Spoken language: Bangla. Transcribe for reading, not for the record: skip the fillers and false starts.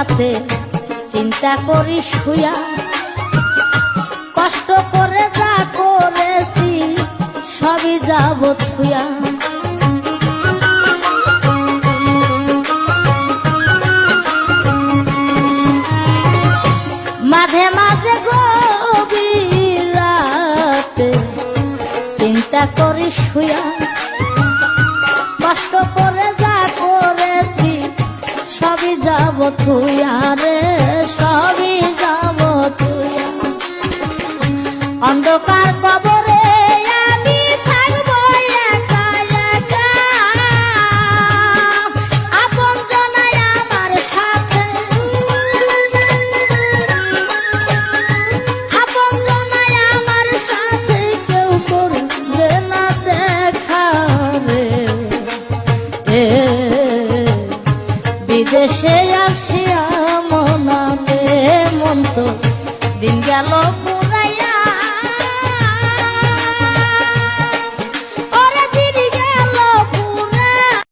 রাতে চিন্তা করি শুয়া, কষ্ট করে যা করেছি সবই যাব থুয়া। মাঝে মাঝে গভীর রাতে চিন্তা করি শুয়া, কষ্ট করে যা করেছি সবই যাব থুয়া রে, সবই যাব থুয়া। অন্ধকার কবরে আমি থাকবো একা একা, আপন জনাই আমার সাথে, আপন জনাই আমার সাথে কেউ করবে না দেখা রে। বিদেশে আসিয়া মনা